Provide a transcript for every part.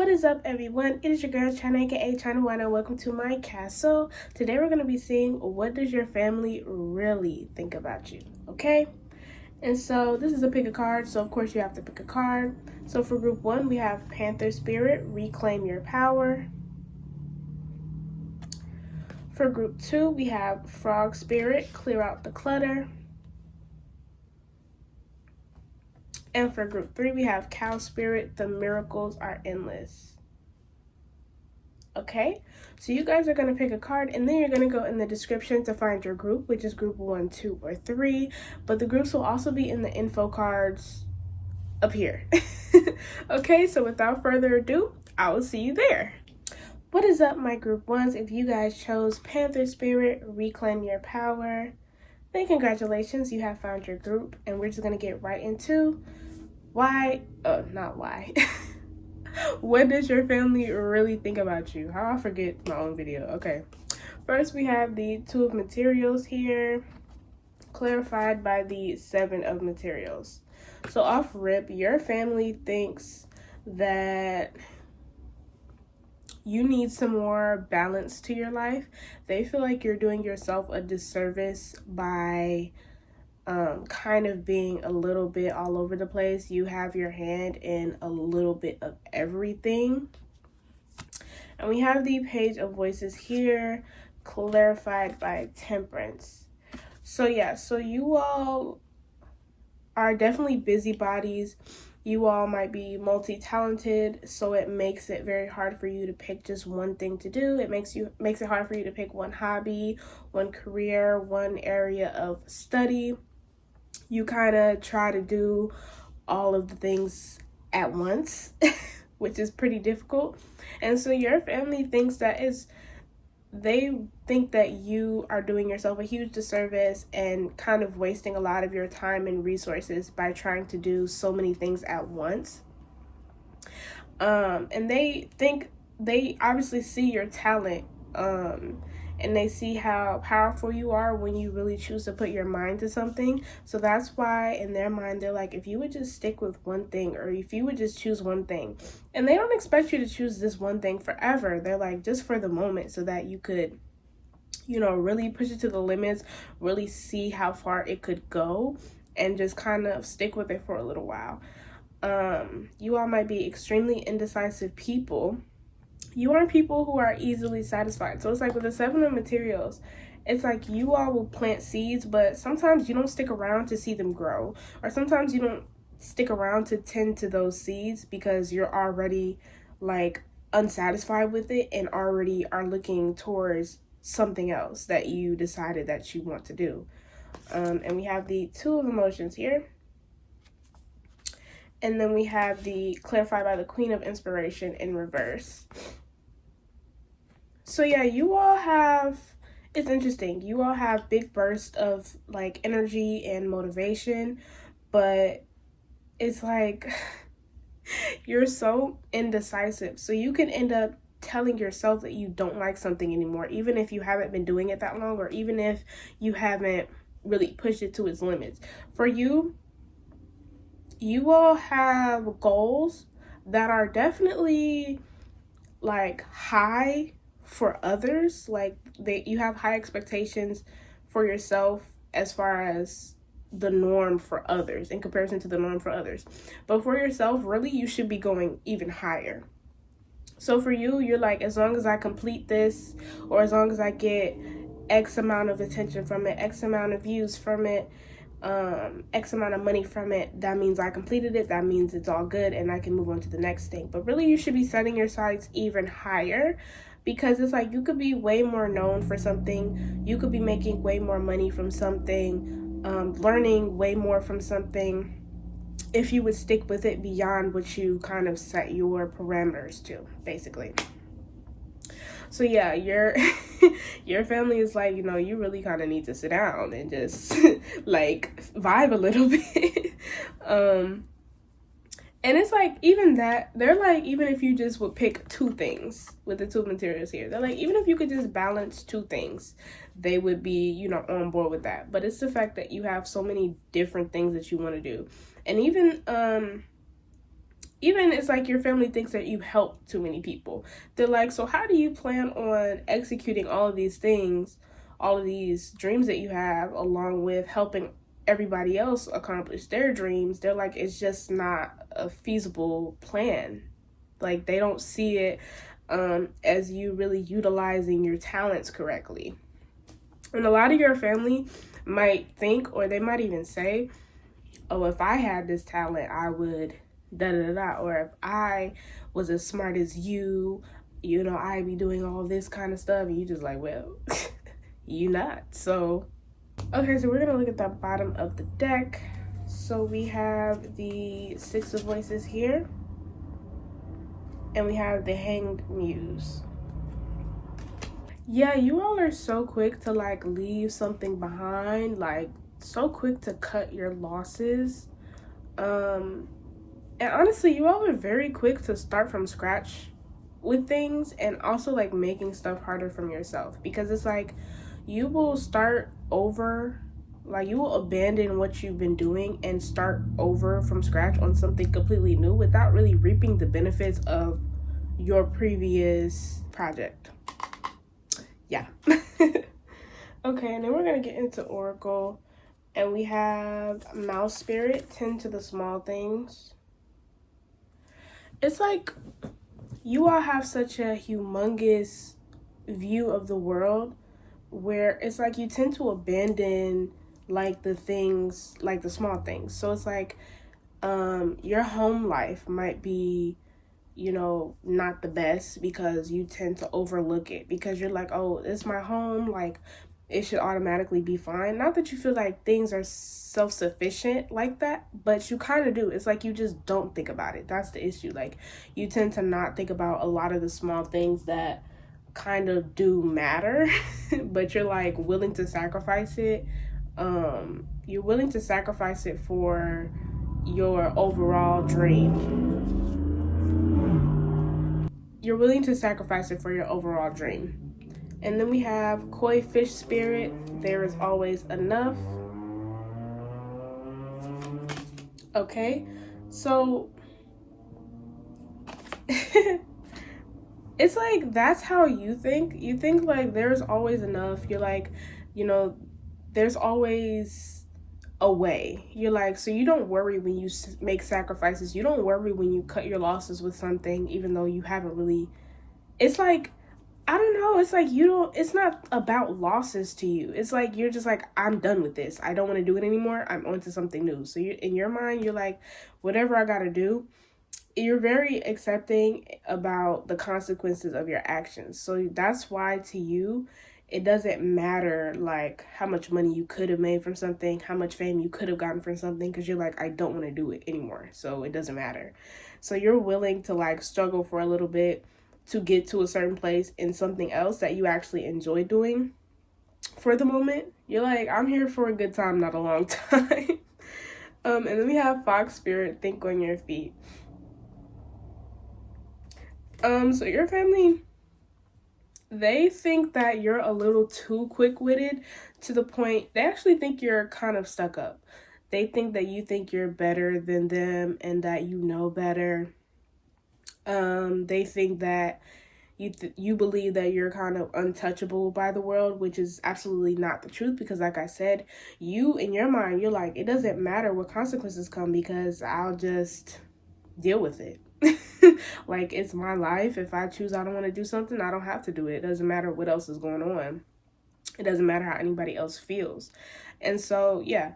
What is up, everyone? It is your girl China, aka China One, and welcome to my castle. Today we're going to be seeing what does your family really think about you, okay? And so this is a pick a card, so of course you have to pick a card. So for group 1, we have Panther Spirit, Reclaim Your Power. For group 2, we have Frog Spirit, Clear Out the Clutter. And for group 3, we have Cow Spirit, The Miracles Are Endless. Okay, so you guys are going to pick a card, and then you're going to go in the description to find your group, which is group 1, 2, or 3. But the groups will also be in the info cards up here. Okay, so without further ado, I will see you there. What is up, my group 1s? If you guys chose Panther Spirit, Reclaim Your Power, then congratulations, you have found your group, and we're just going to get right into not why. What does your family really think about you? How I forget my own video. Okay. First, we have the 2 of materials here, clarified by the 7 of materials. So off rip, your family thinks that you need some more balance to your life. They feel like you're doing yourself a disservice by kind of being a little bit all over the place. You have your hand in a little bit of everything. And we have the Page of Voices here, clarified by Temperance. So yeah, so you all are definitely busybodies. You all might be multi-talented, so it makes it very hard for you to pick just one thing to do. It makes it hard for you to pick one hobby, one career, one area of study. You kind of try to do all of the things at once, which is pretty difficult. And so your family thinks they think that you are doing yourself a huge disservice and kind of wasting a lot of your time and resources by trying to do so many things at once. And they obviously see your talent, and they see how powerful you are when you really choose to put your mind to something. So that's why in their mind, they're like, if you would just stick with one thing, or if you would just choose one thing. And they don't expect you to choose this one thing forever. They're like, just for the moment, so that you could, really push it to the limits, really see how far it could go, and just kind of stick with it for a little while. You all might be extremely indecisive people. You are people who are easily satisfied. So it's like with the 7 of materials, it's like you all will plant seeds, but sometimes you don't stick around to see them grow. Or sometimes you don't stick around to tend to those seeds because you're already like unsatisfied with it and already are looking towards something else that you decided that you want to do. And we have the 2 of emotions here. And then we have the clarified by the Queen of Inspiration in reverse. So yeah, you all have, it's interesting. You all have big bursts of like energy and motivation, but it's like you're so indecisive. So you can end up telling yourself that you don't like something anymore, even if you haven't been doing it that long, or even if you haven't really pushed it to its limits. For you, you all have goals that are definitely like high for others. Like you have high expectations for yourself as far as the norm for others, in comparison to the norm for others. But for yourself, really, you should be going even higher. So for you, you're like, as long as I complete this, or as long as I get X amount of attention from it, X amount of views from it, X amount of money from it, that means I completed it, that means it's all good and I can move on to the next thing. But really, you should be setting your sights even higher, because it's like you could be way more known for something, you could be making way more money from something, learning way more from something, if you would stick with it beyond what you kind of set your parameters to, basically. So yeah, your family is like, you really kind of need to sit down and just like vibe a little bit. And it's like, even that, they're like, even if you just would pick 2 things with the 2 materials here, they're like, even if you could just balance 2 things, they would be, on board with that. But it's the fact that you have so many different things that you want to do. And even even it's like your family thinks that you help too many people. They're like, so how do you plan on executing all of these things, all of these dreams that you have, along with helping everybody else accomplish their dreams? They're like, it's just not a feasible plan. Like, they don't see it as you really utilizing your talents correctly. And a lot of your family might think, or they might even say, oh, if I had this talent, I would da da da da. Or if I was as smart as you, you know, I'd be doing all this kind of stuff. And you just like, well, you not. So, okay, so we're going to look at the bottom of the deck. So we have the Six of Voices here. And we have the Hanged Muse. Yeah, you all are so quick to like leave something behind, like so quick to cut your losses. And honestly, you all are very quick to start from scratch with things, and also like making stuff harder from yourself, because it's like you will start over, like you will abandon what you've been doing and start over from scratch on something completely new without really reaping the benefits of your previous project. Yeah. Okay, and then we're going to get into Oracle. And we have Mouse Spirit, tend to the small things. It's like you all have such a humongous view of the world where it's like you tend to abandon like the things, like the small things. So it's like your home life might be, you know, not the best because you tend to overlook it because you're like, oh, it's my home, like it should automatically be fine. Not that you feel like things are self-sufficient like that, but you kind of do. It's like you just don't think about it. That's the issue. Like you tend to not think about a lot of the small things that kind of do matter, but you're like willing to sacrifice it. You're willing to sacrifice it for your overall dream. You're willing to sacrifice it for your overall dream. And then we have Koi Fish Spirit, there is always enough. Okay, so it's like that's how you think. You think like there's always enough. You're like, you know, there's always a way. You're like, so you don't worry when you make sacrifices. You don't worry when you cut your losses with something, even though you haven't really. It's like, I don't know. It's like you don't. It's not about losses to you. It's like you're just like, I'm done with this. I don't want to do it anymore. I'm on to something new. So you, in your mind, you're like, whatever I gotta do. You're very accepting about the consequences of your actions. So that's why to you, it doesn't matter like how much money you could have made from something, how much fame you could have gotten from something, because you're like, I don't want to do it anymore. So it doesn't matter. So you're willing to like struggle for a little bit to get to a certain place in something else that you actually enjoy doing for the moment. You're like, I'm here for a good time, not a long time. And then we have Fox Spirit, think on your feet. So your family, they think that you're a little too quick-witted to the point they actually think you're kind of stuck up. They think that you think you're better than them and that you know better. They think that you believe that you're kind of untouchable by the world, which is absolutely not the truth, because like I said, you in your mind, you're like, it doesn't matter what consequences come because I'll just deal with it. Like, it's my life. If I choose I don't want to do something, I don't have to do it. It doesn't matter what else is going on. It doesn't matter how anybody else feels. And so, yeah.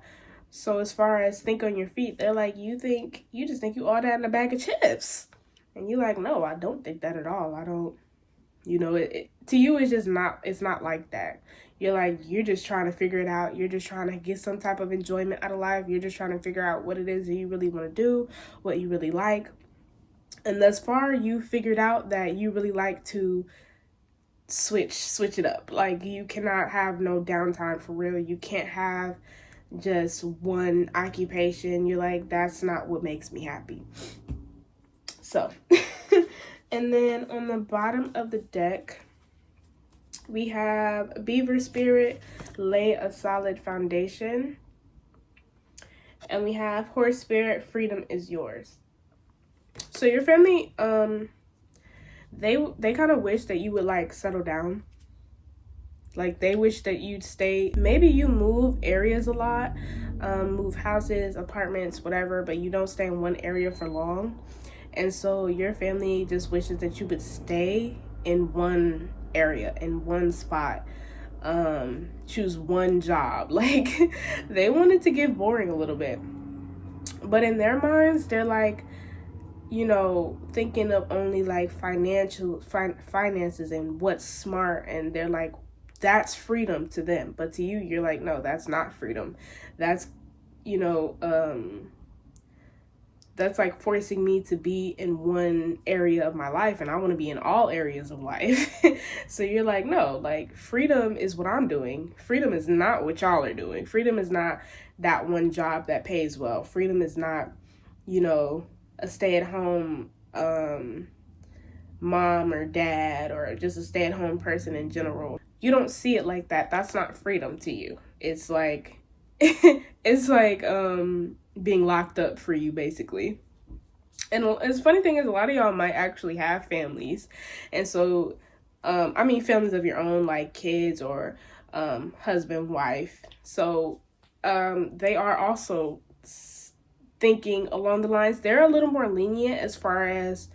So as far as think on your feet, they're like, you just think you all that in a bag of chips. And you're like, no, I don't think that at all. I don't, you know, to you, it's not like that. You're like, you're just trying to figure it out. You're just trying to get some type of enjoyment out of life. You're just trying to figure out what it is that you really want to do, what you really like. And thus far, you figured out that you really like to switch it up. Like, you cannot have no downtime for real. You can't have just one occupation. You're like, that's not what makes me happy. So, and then on the bottom of the deck, we have Beaver Spirit, lay a solid foundation. And we have Horse Spirit, freedom is yours. So your family, they kind of wish that you would like settle down. Like they wish that you'd stay. Maybe you move areas a lot, move houses, apartments, whatever, but you don't stay in one area for long. And so your family just wishes that you would stay in one area, in one spot. Choose one job. Like they wanted to get boring a little bit. But in their minds, they're like, thinking of only like finances and what's smart, and they're like, that's freedom to them. But to you, you're like, no, that's not freedom. That's, you know, that's like forcing me to be in one area of my life, and I want to be in all areas of life. So you're like, no, like freedom is what I'm doing. Freedom is not what y'all are doing. Freedom is not that one job that pays well. Freedom is not, a stay-at-home mom or dad, or just a stay-at-home person in general. You don't see it like that. That's not freedom to you. It's like it's like being locked up for you, basically. And the funny thing is, a lot of y'all might actually have families, and so families of your own, like kids or husband, wife. So they are also thinking along the lines, they're a little more lenient as far as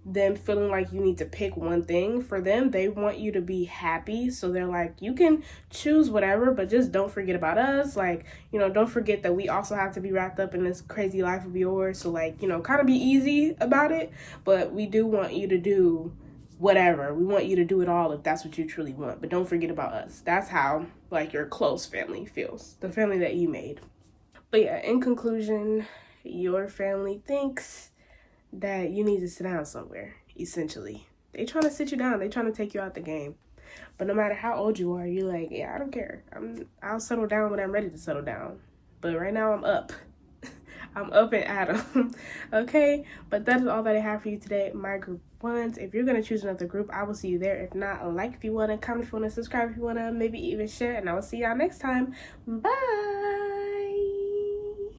them feeling like you need to pick one thing. For them, they want you to be happy, so they're like, you can choose whatever, but just don't forget about us. Like, don't forget that we also have to be wrapped up in this crazy life of yours. So like, kind of be easy about it, but we do want you to do whatever. We want you to do it all if that's what you truly want, but don't forget about us. That's how like your close family feels, the family that you made. But yeah, in conclusion, your family thinks that you need to sit down somewhere, essentially. They trying to sit you down. They trying to take you out the game. But no matter how old you are, you're like, yeah, I don't care. I'll settle down when I'm ready to settle down. But right now I'm up. I'm up and at 'em. Okay? But that is all that I have for you today, my group ones. If you're going to choose another group, I will see you there. If not, like if you want to, comment if you want to, subscribe if you want to, maybe even share. And I will see y'all next time. Bye!